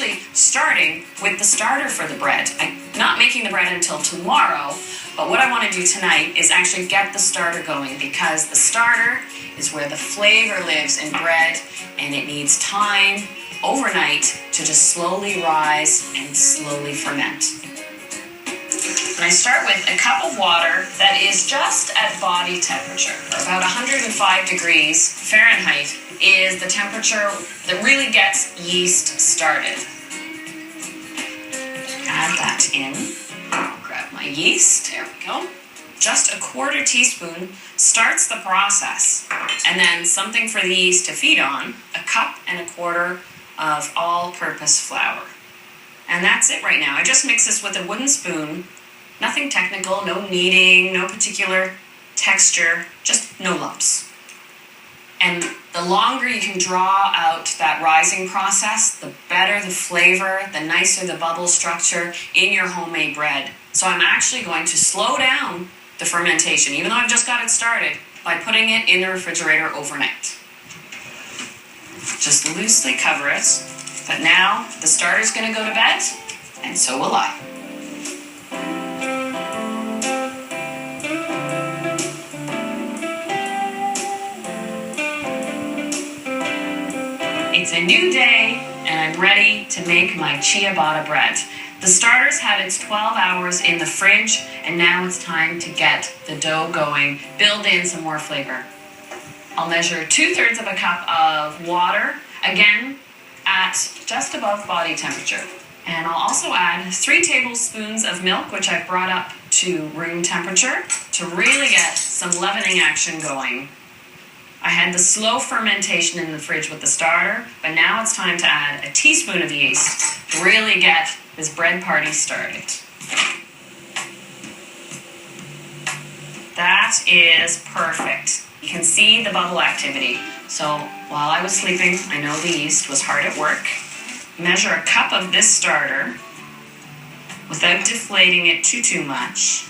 actually starting with the starter for the bread. I'm not making the bread until tomorrow, but what I want to do tonight is actually get the starter going, because the starter is where the flavor lives in bread, and it needs time overnight to just slowly rise and slowly ferment. And I start with a cup of water that is just at body temperature, or about 105 degrees Fahrenheit is the temperature that really gets yeast started. Add that in. Grab my yeast, there we go. Just a 1/4 teaspoon starts the process. And then something for the yeast to feed on, a cup and a 1/4 of all-purpose flour. And that's it right now. I just mix this with a wooden spoon. Nothing technical, no kneading, no particular texture, just no lumps. And the longer you can draw out that rising process, the better the flavor, the nicer the bubble structure in your homemade bread. So I'm actually going to slow down the fermentation, even though I've just got it started, by putting it in the refrigerator overnight. Just loosely cover it. But now the starter's going to go to bed, and so will I. It's a new day, and I'm ready to make my ciabatta bread. The starter's had its 12 hours in the fridge, and now it's time to get the dough going, build in some more flavor. I'll measure 2/3 of a cup of water, again, at just above body temperature. And I'll also add 3 tablespoons of milk, which I've brought up to room temperature, to really get some leavening action going. I had the slow fermentation in the fridge with the starter, but now it's time to add a teaspoon of yeast to really get this bread party started. That is perfect. You can see the bubble activity. So while I was sleeping, I know the yeast was hard at work. Measure a cup of this starter without deflating it too much.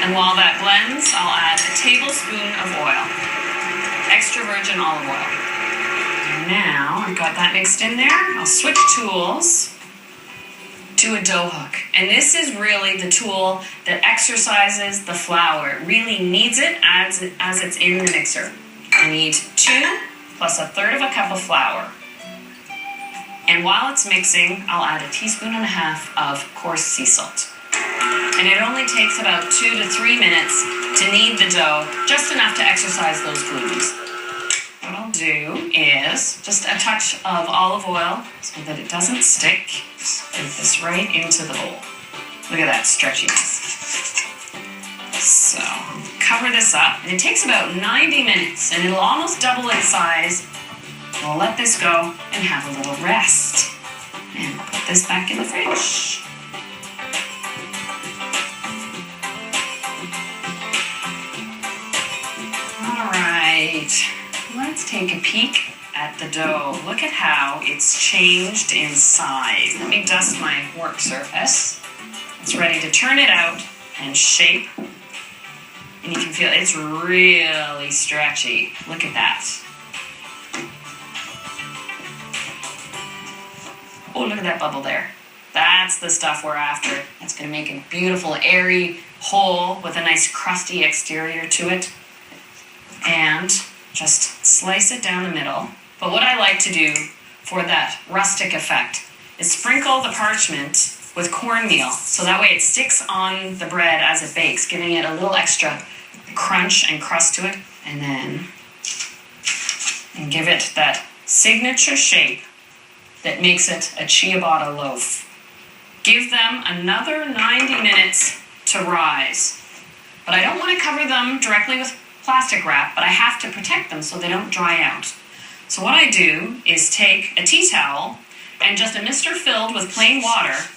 And while that blends, I'll add a tablespoon of oil, extra virgin olive oil. And now I've got that mixed in there. I'll switch tools to a dough hook. And this is really the tool that exercises the flour. It really kneads it as it's in the mixer. I need 2 plus 1/3 of a cup of flour. And while it's mixing, I'll add 1.5 teaspoons of coarse sea salt. And it only takes about 2 to 3 minutes to knead the dough, just enough to exercise those glutes. What I'll do is just a touch of olive oil so that it doesn't stick. Put this right into the bowl. Look at that stretchiness. So cover this up, and it takes about 90 minutes, and it'll almost double in size. We'll let this go and have a little rest. And put this back in the fridge. Let's take a peek at the dough. Look at how it's changed in size. Let me dust my work surface. It's ready to turn it out and shape. And you can feel it's really stretchy. Look at that. Oh, look at that bubble there. That's the stuff we're after. It's going to make a beautiful, airy hole with a nice crusty exterior to it. And just slice it down the middle. But what I like to do for that rustic effect is sprinkle the parchment with cornmeal, so that way it sticks on the bread as it bakes, giving it a little extra crunch and crust to it. And then give it that signature shape that makes it a ciabatta loaf. Give them another 90 minutes to rise. But I don't want to cover them directly with plastic wrap, but I have to protect them so they don't dry out. So what I do is take a tea towel and just a mister filled with plain water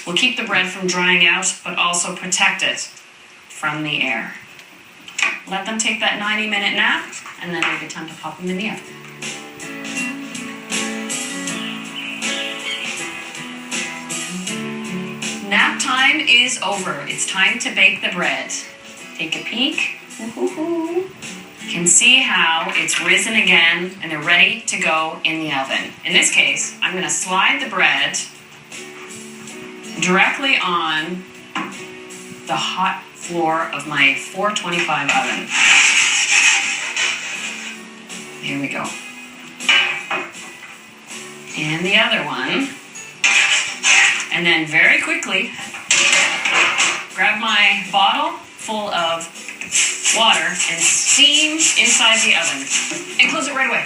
will keep the bread from drying out, but also protect it from the air. Let them take that 90-minute nap, and then it'll be time to pop them in the oven. Nap time is over. It's time to bake the bread. Take a peek. can see how it's risen again and they're ready to go in the oven. In this case, I'm going to slide the bread directly on the hot floor of my 425 oven. Here we go. And the other one. And then very quickly, grab my bottle full of water and steam inside the oven. And close it right away.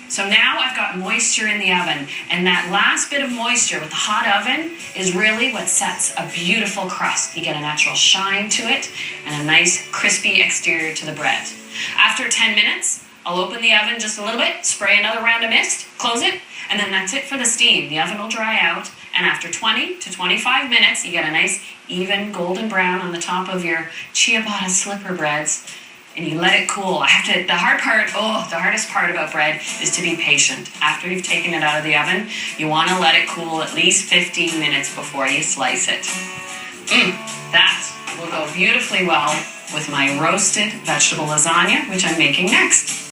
So now I've got moisture in the oven, and that last bit of moisture with the hot oven is really what sets a beautiful crust. You get a natural shine to it and a nice crispy exterior to the bread. After 10 minutes, I'll open the oven just a little bit, spray another round of mist, close it, and then that's it for the steam. The oven will dry out, and after 20 to 25 minutes, you get a nice even golden brown on the top of your ciabatta slipper breads, and you let it cool. The hardest part about bread is to be patient. After you've taken it out of the oven, you want to let it cool at least 15 minutes before you slice it. That will go beautifully well with my roasted vegetable lasagna, which I'm making next.